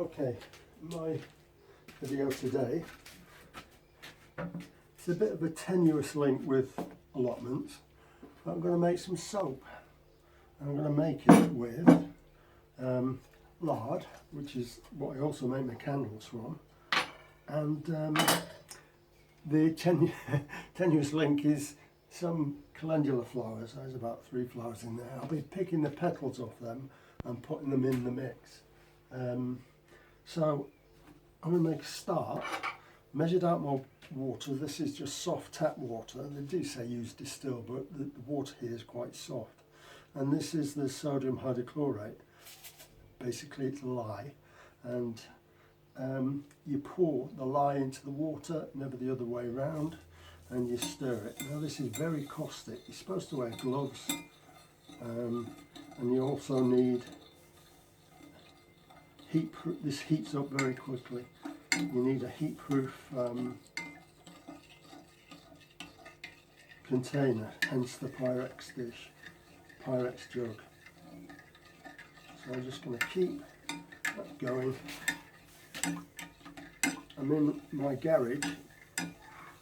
Okay, my video today, it's a bit of a tenuous link with allotments, but I'm going to make some soap. I'm going to make it with lard, which is what I also make my candles from, and the tenuous link is some calendula flowers. There's about 3 flowers in there. I'll be picking the petals off them and putting them in the mix. So I'm going to make a start. Measured out my water. This is just soft tap water. They do say use distilled, but the water here is quite soft. And this is the sodium hydrochlorate. Basically it's lye, and you pour the lye into the water, never the other way around, and you stir it. Now this is very caustic. You're supposed to wear gloves, and you also need this heats up very quickly. You need a heat-proof container, hence the Pyrex dish, Pyrex jug. So I'm just going to keep that going. I'm in my garage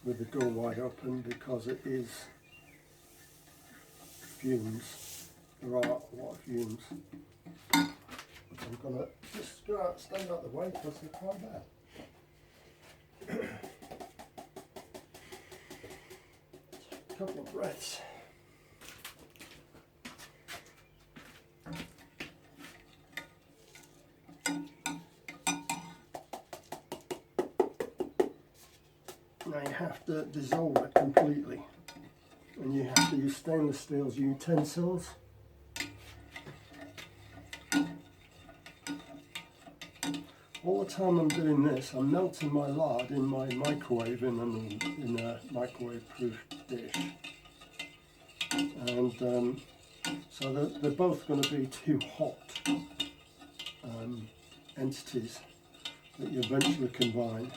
with the door wide open because it is fumes. There are a lot of fumes. I'm going to just go out, stand out the way because they're quite bad. A couple of breaths. Now you have to dissolve it completely, and you have to use stainless steel utensils. All the time I'm doing this, I'm melting my lard in my microwave in a microwave-proof dish, and so they're both going to be 2 hot entities that you eventually combine.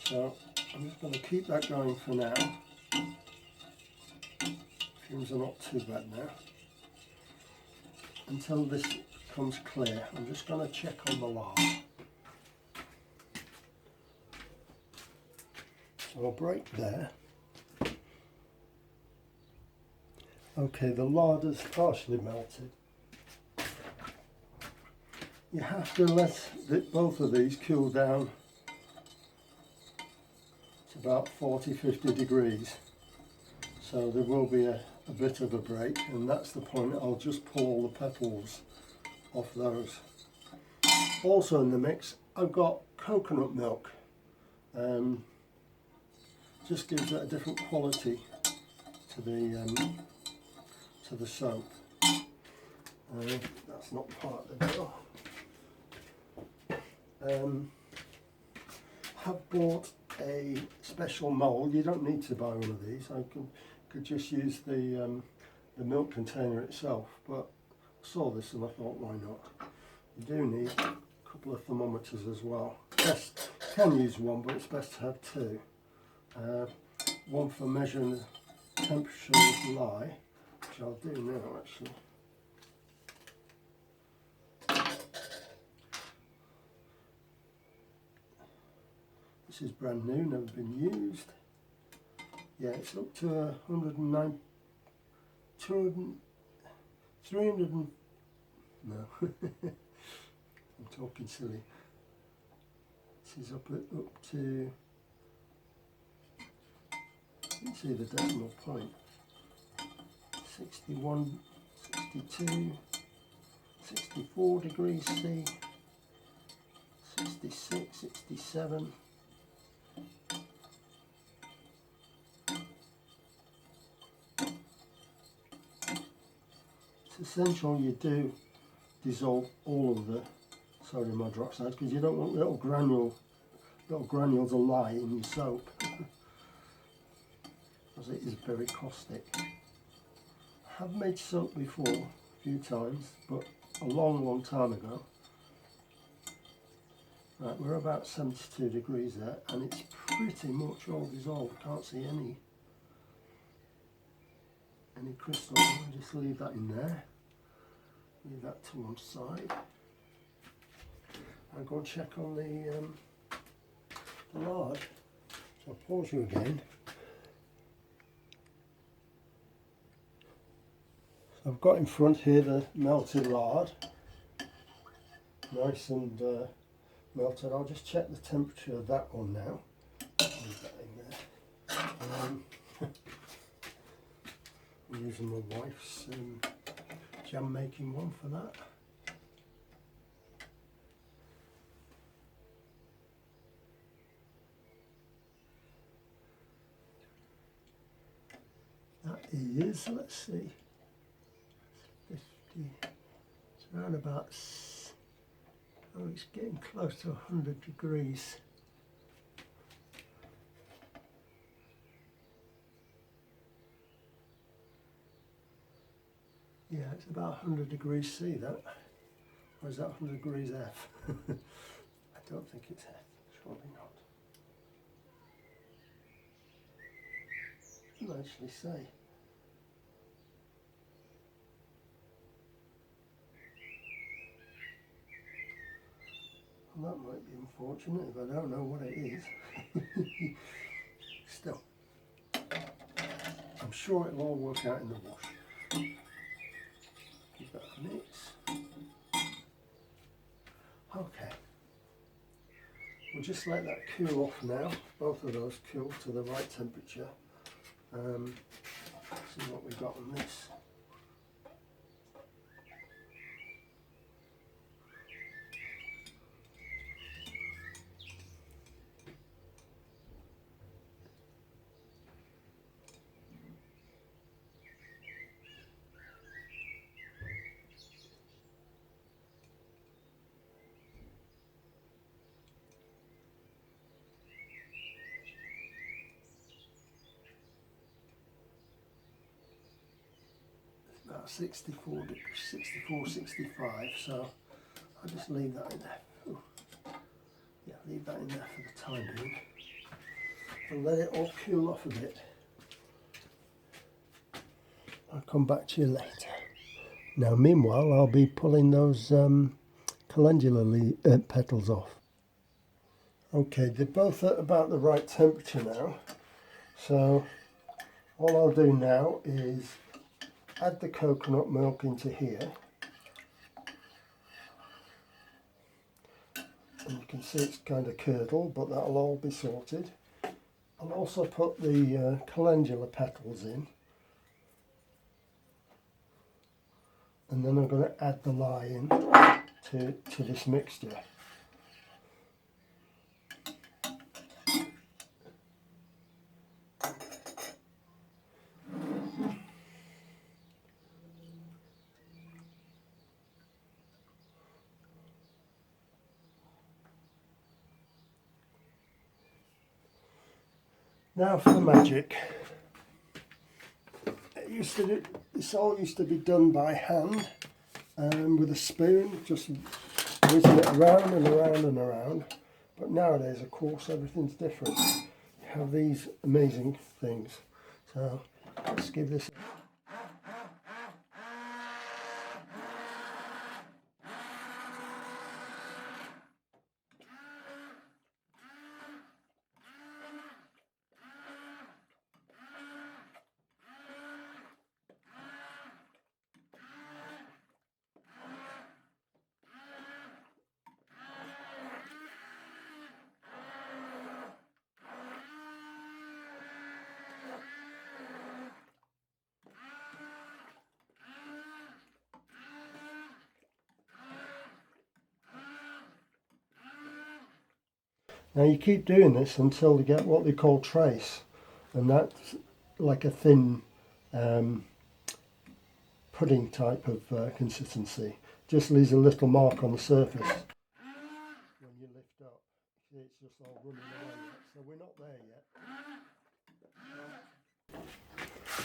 So I'm just going to keep that going for now. Fumes are not too bad now. Until this becomes clear, I'm just going to check on the lard. So I'll break there. Okay, the lard has partially melted. You have to let both of these cool down to about 40-50 degrees. So there will be a bit of a break, and that's the point. I'll just pull all the petals off those. Also in the mix I've got coconut milk. Just gives it a different quality to the soap. That's not part of the deal. Have bought a special mould. You don't need to buy one of these. I could just use the milk container itself, but I saw this and I thought, why not? You do need a couple of thermometers as well. Best, can use one, but it's best to have 2. One for measuring the temperature of lye, which I'll do now actually. This is brand new, never been used. Yeah, it's up to 109, 300 and, no, I'm talking silly. This is up to, let's see the decimal point, 61, 62, 64 degrees C, 66, 67. It's essential you do dissolve all of the sodium hydroxide because you don't want little granules of lye in your soap, because it is very caustic. I have made soap before a few times, but a long time ago. Right, we're about 72 degrees there, and it's pretty much all dissolved. Can't see any crystals. I'll just leave that in there. Leave that to one side. I'll go and check on the lard. So I'll pause you again. So I've got in front here the melted lard, nice and melted. I'll just check the temperature of that one now. Leave that in there. I'm using my wife's jam making one for that. That is, let's see, 50, it's around about, oh, it's getting close to 100 degrees. Yeah, it's about 100 degrees C, that. Or is that 100 degrees F? I don't think it's F, surely not. It doesn't actually say. Well, that might be unfortunate if I don't know what it is. Still, I'm sure it'll all work out in the wash. Give that a mix. Okay. We'll just let that cool off now. Both of those cool to the right temperature. See what we've got on this. About 64, 65, so I'll just leave that in there. Ooh. Yeah, leave that in there for the time being and let it all cool off a bit. I'll come back to you later. Now meanwhile I'll be pulling those calendula petals off. Okay, they're both at about the right temperature now, so all I'll do now is add the coconut milk into here, and you can see it's kind of curdled, but that'll all be sorted. I'll also put the calendula petals in, and then I'm going to add the lye in to this mixture. Now for the magic. This all used to be done by hand with a spoon, just whizzing it around and around and around. But nowadays, of course, everything's different. You have these amazing things. So let's give this. Now you keep doing this until you get what they call trace, and that's like a thin pudding type of consistency. Just leaves a little mark on the surface when you lift up. See, it's just all running away yet, so we're not there yet.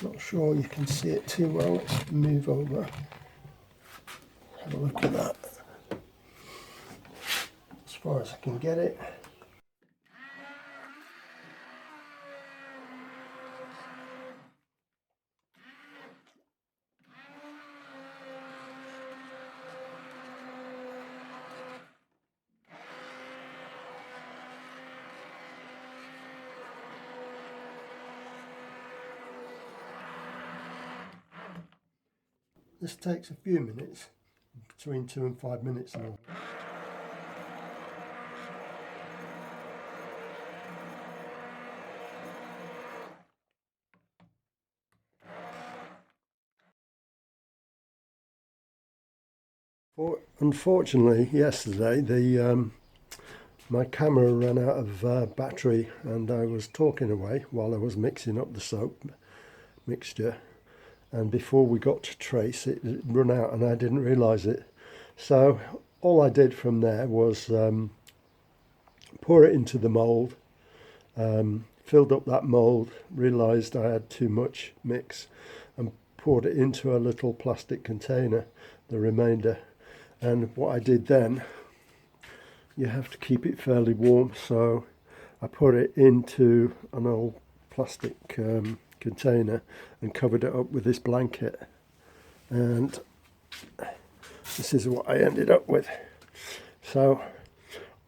Not sure you can see it too well. Let's move over. Have a look at that. As far as I can get it. This takes a few minutes, between 2 and 5 minutes now. Unfortunately, yesterday my camera ran out of battery, and I was talking away while I was mixing up the soap mixture, and before we got to trace it run out and I didn't realise it. So all I did from there was pour it into the mould, filled up that mould, realised I had too much mix and poured it into a little plastic container, the remainder. And what I did then, you have to keep it fairly warm, so I put it into an old plastic container and covered it up with this blanket, and this is what I ended up with. So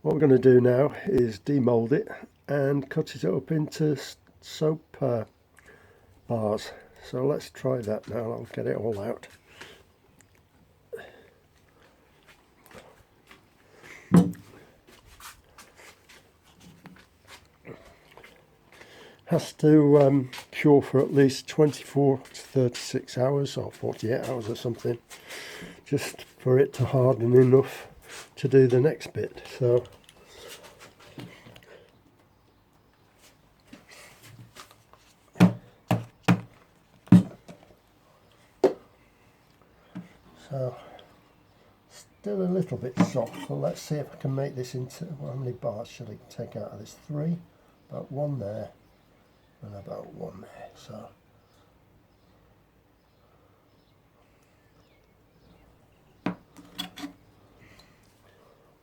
what we're going to do now is demold it and cut it up into soap bars. So let's try that now. I'll get it all out. Has to cure for at least 24 to 36 hours or 48 hours or something, just for it to harden enough to do the next bit. So still a little bit soft, so let's see if I can make this into, well, how many bars should I take out of this? 3, about 1 there and about 1 there. So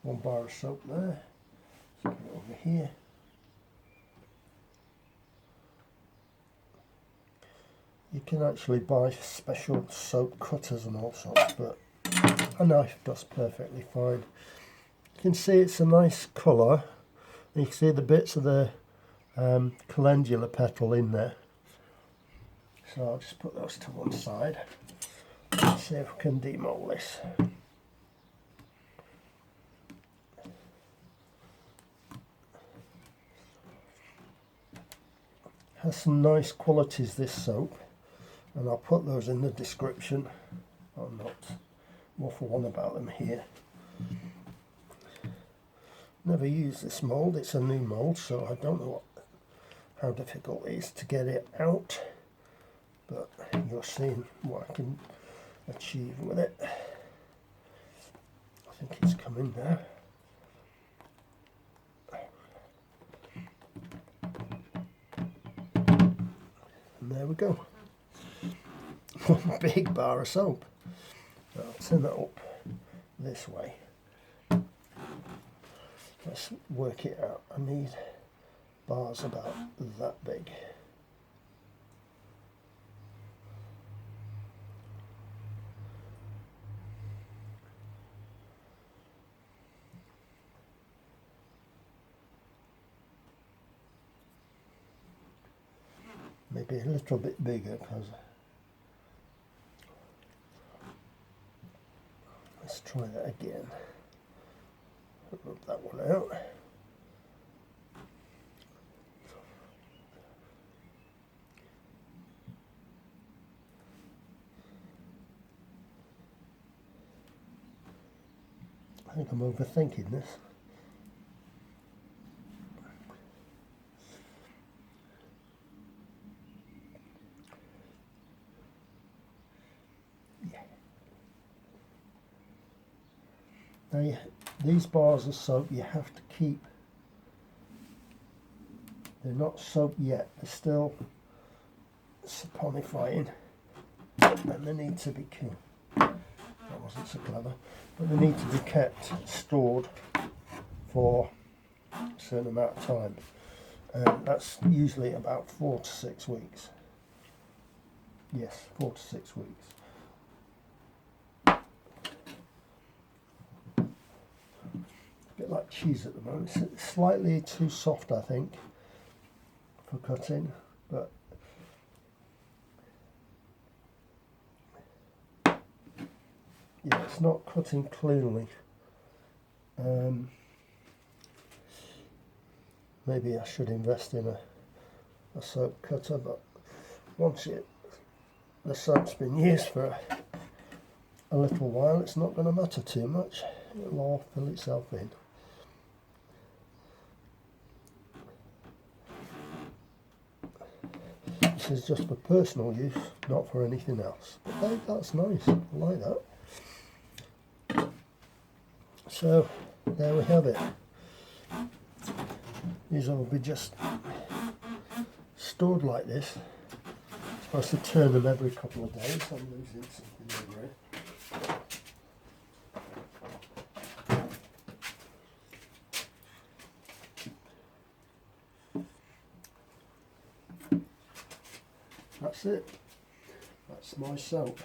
one bar of soap there. Let's put it over here. You can actually buy special soap cutters and all sorts, but a knife does perfectly fine. You can see it's a nice colour. You can see the bits of the Calendula petal in there. So I'll just put those to one side. Let's see if we can demold this. Has some nice qualities, this soap, and I'll put those in the description. I'm not waffle on about them here. Never used this mould, it's a new mould, so I don't know how difficult it is to get it out, but you're seeing what I can achieve with it. I think it's coming now. And there we go. One big bar of soap. So I'll turn that up this way. Let's work it out. I need bars about that big. Maybe a little bit bigger, because let's try that again. Rub that one out. I think I'm overthinking this. Now, these bars of soap you have to keep. They're not soap yet, they're still saponifying, and they need to be kept. That wasn't so clever, but they need to be kept stored for a certain amount of time, and that's usually about 4 to 6 weeks. Yes, 4 to 6 weeks. Bit like cheese at the moment. It's slightly too soft, I think, for cutting, but yeah, it's not cutting cleanly. Maybe I should invest in a soap cutter, but once the soap's been used for a little while, it's not going to matter too much. It'll all fill itself in. This is just for personal use, not for anything else. But that's nice, I like that. So, there we have it. These will be just stored like this. I'm supposed to turn them every couple of days. I'm losing something over here. That's it. That's my soap.